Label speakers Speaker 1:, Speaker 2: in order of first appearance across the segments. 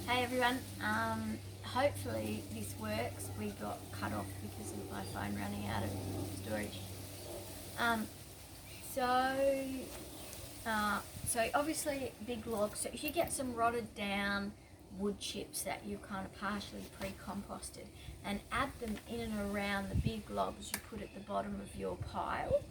Speaker 1: Hey everyone, hopefully this works. We got cut off because of my phone running out of storage. Um, so, so obviously big logs. So if you get some rotted down wood chips that you kind of partially pre-composted and add them in and around the big logs you put at the bottom of your pile,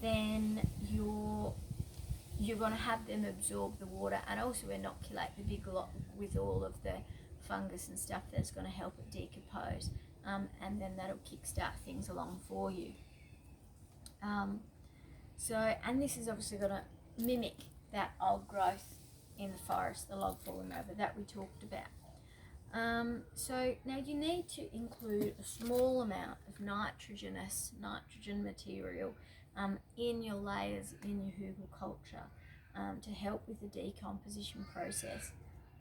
Speaker 1: then you're going to have them absorb the water and also inoculate the big lot with all of the fungus and stuff that's going to help it decompose, and then that'll kickstart things along for you. And this is obviously going to mimic that old growth in the forest, the log falling over that we talked about. So now you need to include a small amount of nitrogen material in your layers in your hugelkultur to help with the decomposition process.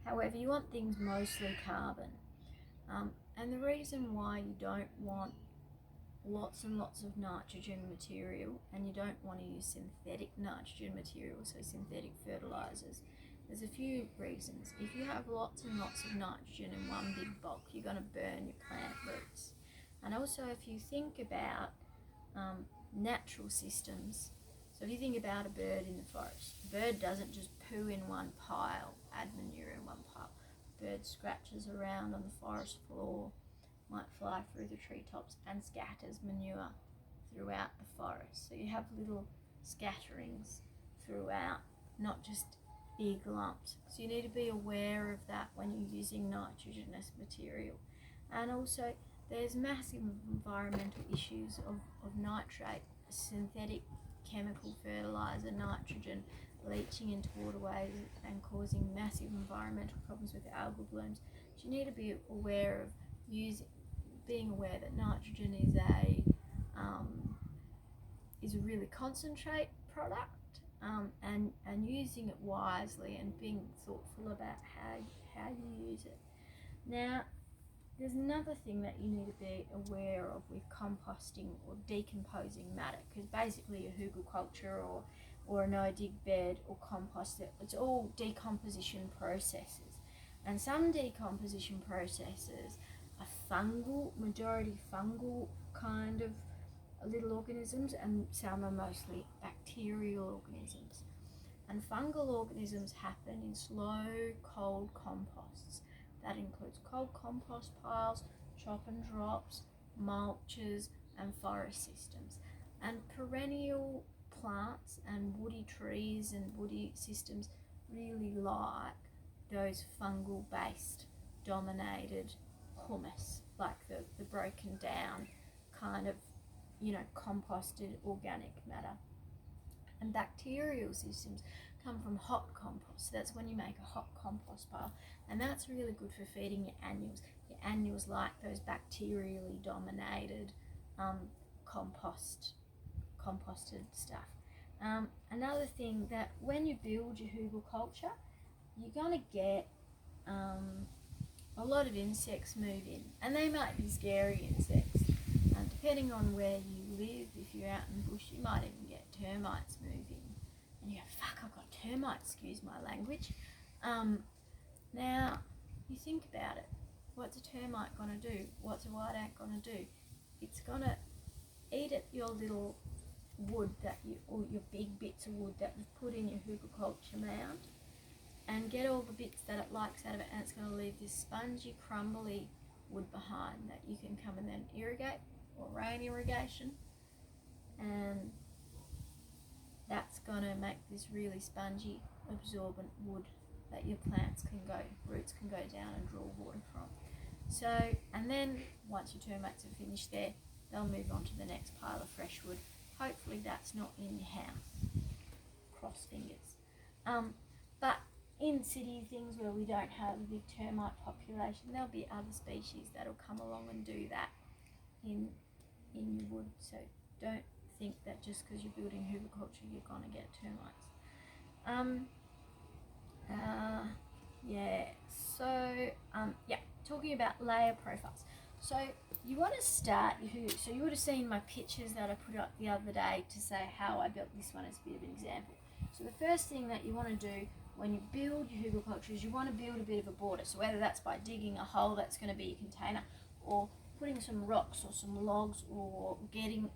Speaker 1: However, you want things mostly carbon. And the reason why you don't want lots and lots of nitrogen material and you don't want to use synthetic nitrogen material, so synthetic fertilizers, there's a few reasons. If you have lots and lots of nitrogen in one big bulk, you're going to burn your plant roots. And also if you think about natural systems, so if you think about a bird in the forest, a bird doesn't just poo in one pile, add manure in one pile. A bird scratches around on the forest floor, might fly through the treetops and scatters manure throughout the forest. So you have little scatterings throughout, not just big lumps. So you need to be aware of that when you're using nitrogenous material. And also there's massive environmental issues of nitrate, synthetic chemical fertilizer, nitrogen leaching into waterways and causing massive environmental problems with algal blooms. So you need to be aware of being aware that nitrogen is a really concentrate product, and using it wisely and being thoughtful about how you use it. Now, there's another thing that you need to be aware of with composting or decomposing matter, because basically a hugelkultur or a no-dig bed or compost, it's all decomposition processes. And some decomposition processes are fungal, majority fungal kind of little organisms, and some are mostly bacterial organisms. And fungal organisms happen in slow, cold composts. That includes cold compost piles, chop and drops, mulches, and forest systems. And perennial plants and woody trees and woody systems really like those fungal-based dominated humus, like the broken down kind of, composted organic matter. And bacterial systems come from hot compost. So that's when you make a hot compost pile, and that's really good for feeding your annuals. Your annuals like those bacterially dominated composted stuff. Another thing, that when you build your hugelkultur, you're going to get a lot of insects move in, and they might be scary insects. Depending on where you live, if you're out in the bush, you might even get termites move in. And you go, fuck, I've got termites, excuse my language. Now, you think about it. What's a termite going to do? What's a white ant going to do? It's going to eat at your little wood or your big bits of wood that you've put in your hugelkultur mound, and get all the bits that it likes out of it, and it's going to leave this spongy, crumbly wood behind that you can come and then irrigate, or rain irrigation, and that's going to make this really spongy, absorbent wood that your roots can go down and draw water from. So, and then once your termites are finished there, they'll move on to the next pile of fresh wood. Hopefully that's not in your house. Cross fingers. But in city things where we don't have a big termite population, there'll be other species that'll come along and do that in your wood. So don't think that just because you're building hugelkultur you're going to get termites. Talking about layer profiles. So you want to start so you would have seen my pictures that I put up the other day to say how I built this one as a bit of an example. So the first thing that you want to do when you build your hugelkultur is you want to build a bit of a border. So whether that's by digging a hole that's going to be your container, or putting some rocks or some logs, or getting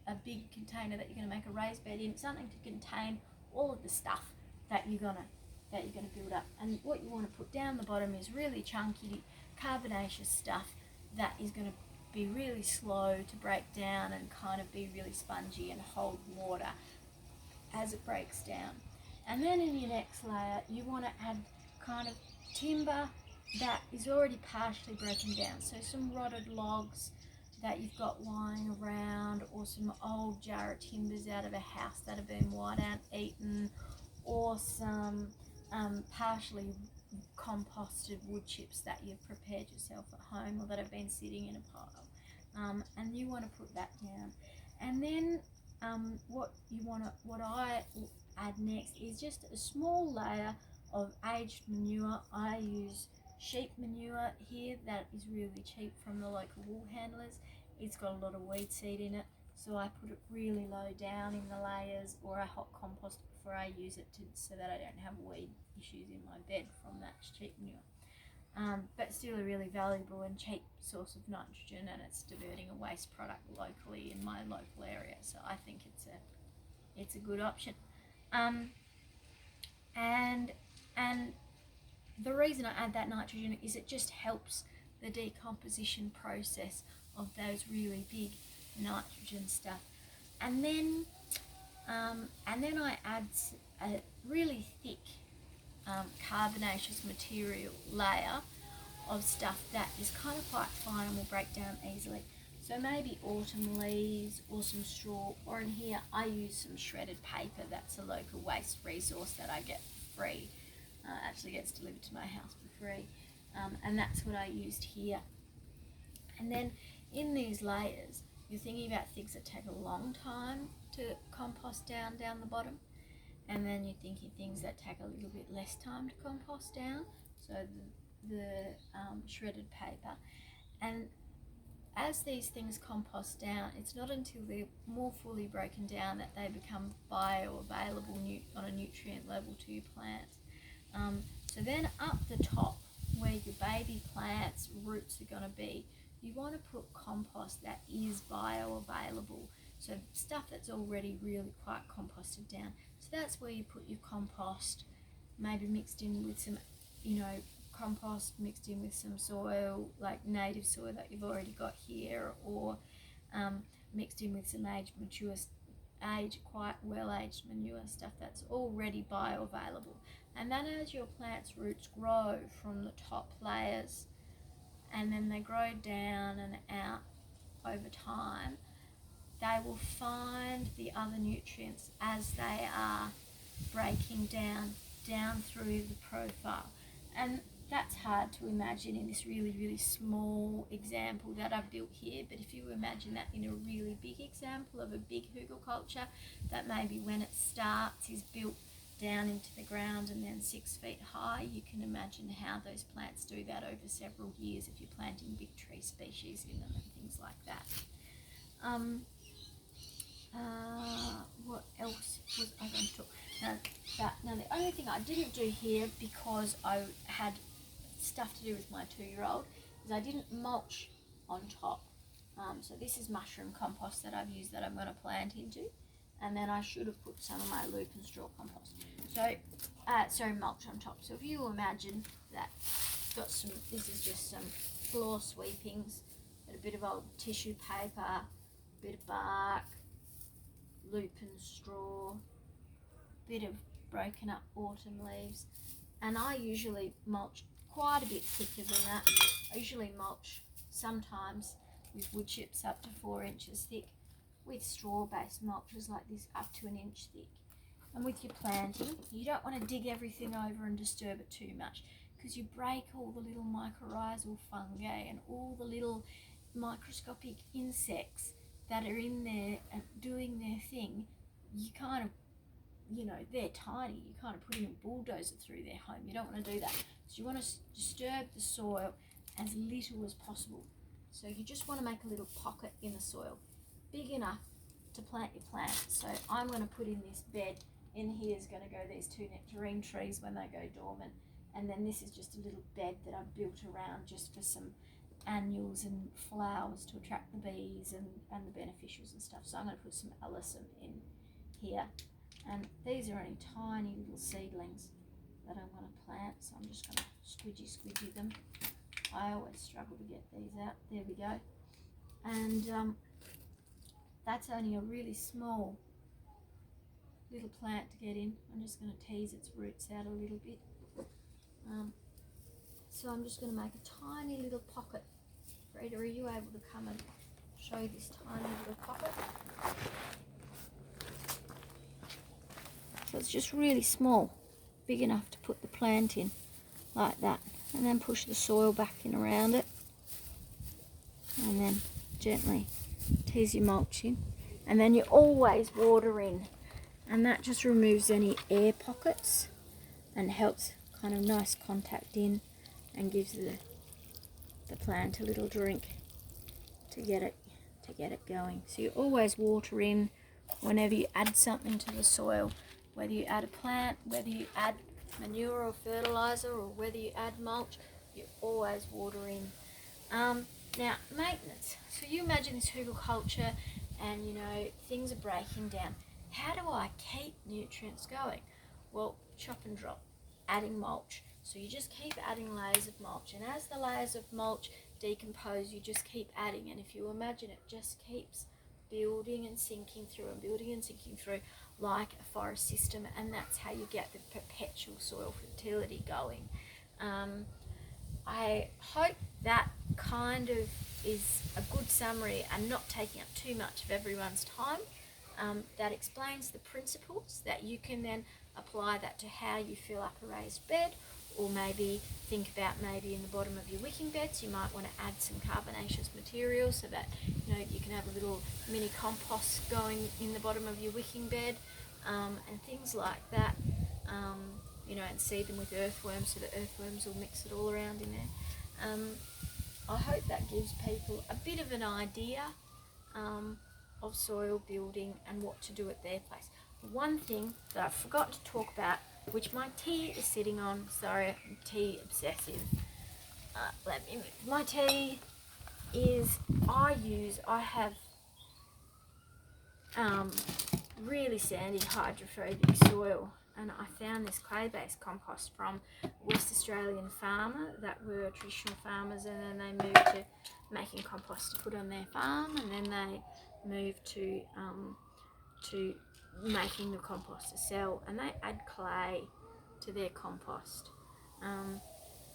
Speaker 1: a big container that you're going to make a raised bed in, something to contain all of the stuff that you're gonna build up. And what you want to put down the bottom is really chunky carbonaceous stuff that is going to be really slow to break down and kind of be really spongy and hold water as it breaks down. And then in your next layer you want to add kind of timber that is already partially broken down, so some rotted logs that you've got lying around, or some old jarrah timbers out of a house that have been white ant eaten, or some partially composted wood chips that you've prepared yourself at home or that have been sitting in a pile, and you want to put that down. And then what I add next is just a small layer of aged manure. I use sheep manure here that is really cheap from the local wool handlers. It's got a lot of weed seed in it, so I put it really low down in the layers, or a hot compost before I use it, so that I don't have weed issues in my bed from that cheap manure. But still a really valuable and cheap source of nitrogen, and it's diverting a waste product locally in my local area, so I think it's a good option. And the reason I add that nitrogen is it just helps the decomposition process of those really big nitrogen stuff. And then I add a really thick carbonaceous material layer of stuff that is kind of quite fine and will break down easily. So maybe autumn leaves or some straw, or in here I use some shredded paper. That's a local waste resource that I get for free. Actually gets delivered to my house for free, and that's what I used here. And then in these layers you're thinking about things that take a long time to compost down the bottom, and then you're thinking things that take a little bit less time to compost down, so the shredded paper. And as these things compost down, it's not until they're more fully broken down that they become bioavailable on a nutrient level to your plants. So then up the top, where your baby plants' roots are going to be, you want to put compost that is bioavailable, so stuff that's already really quite composted down. So that's where you put your compost, maybe mixed in with some, compost mixed in with some soil, like native soil that you've already got here, or mixed in with some quite well-aged manure, stuff that's already bioavailable. And then as your plant's roots grow from the top layers, and then they grow down and out over time, they will find the other nutrients as they are breaking down through the profile. And that's hard to imagine in this really, really small example that I've built here, but if you imagine that in a really big example of a big hugelkultur, that maybe when it starts is built down into the ground and then 6 feet high, you can imagine how those plants do that over several years if you're planting big tree species in them and things like that. What else was I going to talk about? Now the only thing I didn't do here, because I had stuff to do with my 2-year-old, is I didn't mulch on top. So this is mushroom compost that I've used that I'm going to plant into, and then I should have put some of my loop and straw compost. So mulch on top. So if you imagine that, this is just some floor sweepings, a bit of old tissue paper, a bit of bark, loop and straw, bit of broken up autumn leaves, and I usually mulch quite a bit thicker than that. I usually mulch sometimes with wood chips up to 4 inches thick, with straw based mulches like this up to 1 inch thick. And with your planting, you don't want to dig everything over and disturb it too much, because you break all the little mycorrhizal fungi and all the little microscopic insects that are in there and doing their thing. You kind of, they're tiny. You kind of put in a bulldozer through their home. You don't want to do that. So you want to disturb the soil as little as possible. So you just want to make a little pocket in the soil, big enough to plant your plant. So I'm going to put in this bed in here is going to go these 2 nectarine trees when they go dormant. And then this is just a little bed that I've built around just for some annuals and flowers to attract the bees and the beneficials and stuff. So I'm going to put some alyssum in here. And these are only tiny little seedlings that I want to plant. So I'm just going to squidgy them. I always struggle to get these out. There we go. And that's only a really small little plant to get in. I'm just going to tease its roots out a little bit. So I'm just going to make a tiny little pocket. Frida, are you able to come and show this tiny little pocket? So it's just really small, big enough to put the plant in, like that. And then push the soil back in around it. And then gently tease your mulch in. And then you always water in. And that just removes any air pockets and helps kind of nice contact in and gives the plant a little drink to get it going. So you always water in whenever you add something to the soil, whether you add a plant, whether you add manure or fertilizer, or whether you add mulch, you always water in. Now, maintenance. So you imagine this Hugelkultur and, you know, things are breaking down. How do I keep nutrients going? Well, chop and drop, adding mulch. So you just keep adding layers of mulch, and as the layers of mulch decompose, you just keep adding. And if you imagine, it just keeps building and sinking through and building and sinking through like a forest system, and that's how you get the perpetual soil fertility going. I hope that kind of is a good summary and not taking up too much of everyone's time. That explains the principles that you can then apply that to how you fill up a raised bed, or maybe think about maybe in the bottom of your wicking beds you might want to add some carbonaceous material so that, you know, you can have a little mini compost going in the bottom of your wicking bed, and things like that. You know, and seed them with earthworms so the earthworms will mix it all around in there. I hope that gives people a bit of an idea of soil building and what to do at their place. One thing that I forgot to talk about, which my tea is sitting on, sorry, I'm tea obsessive. Let me move. My tea is, I have really sandy hydrophobic soil, and I found this clay-based compost from a West Australian farmer that were traditional farmers, and then they moved to making compost to put on their farm, and then they moved to making the compost to sell, and they add clay to their compost.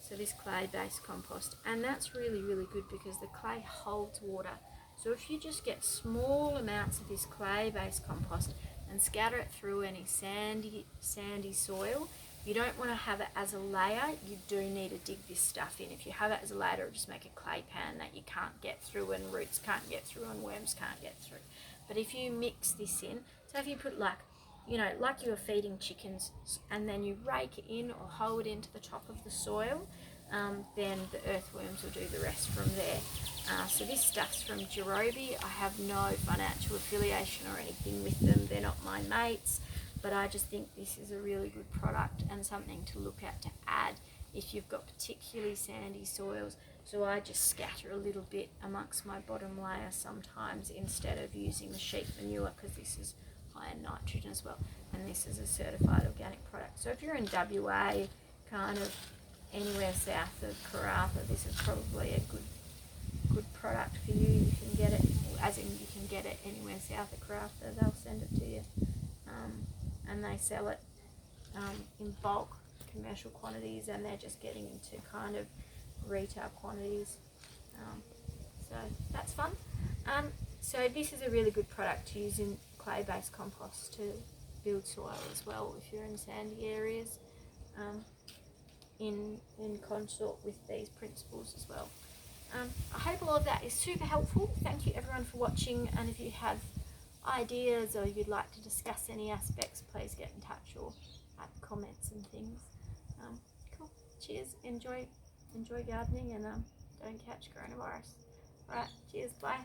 Speaker 1: So this clay-based compost, and that's really, really good because the clay holds water. So if you just get small amounts of this clay-based compost and scatter it through any sandy soil, you don't want to have it as a layer. You do need to dig this stuff in. If you have it as a layer, it'll just make a clay pan that you can't get through, and roots can't get through, and worms can't get through. But if you mix this in, so if you put like you were feeding chickens, and then you rake it in or hoe it into the top of the soil, then the earthworms will do the rest from there. So this stuff's from Jerobi. I have no financial affiliation or anything with them. They're not my mates, but I just think this is a really good product and something to look at to add if you've got particularly sandy soils. So I just scatter a little bit amongst my bottom layer sometimes instead of using the sheep manure, because this is high in nitrogen as well, and this is a certified organic product. So if you're in WA, kind of anywhere south of Karratha, this is probably a good product for you. You can get it, as in you can get it anywhere south of Karratha, they'll send it to you, and they sell it in bulk commercial quantities, and they're just getting into kind of retail quantities, so that's fun. So this is a really good product to use in clay-based compost to build soil as well if you're in sandy areas, in consort with these principles as well. I hope all of that is super helpful. Thank you everyone for watching, and if you have ideas or you'd like to discuss any aspects, please get in touch or add comments and things. Cool. Cheers. Enjoy gardening, and don't catch coronavirus. Alright, cheers, bye.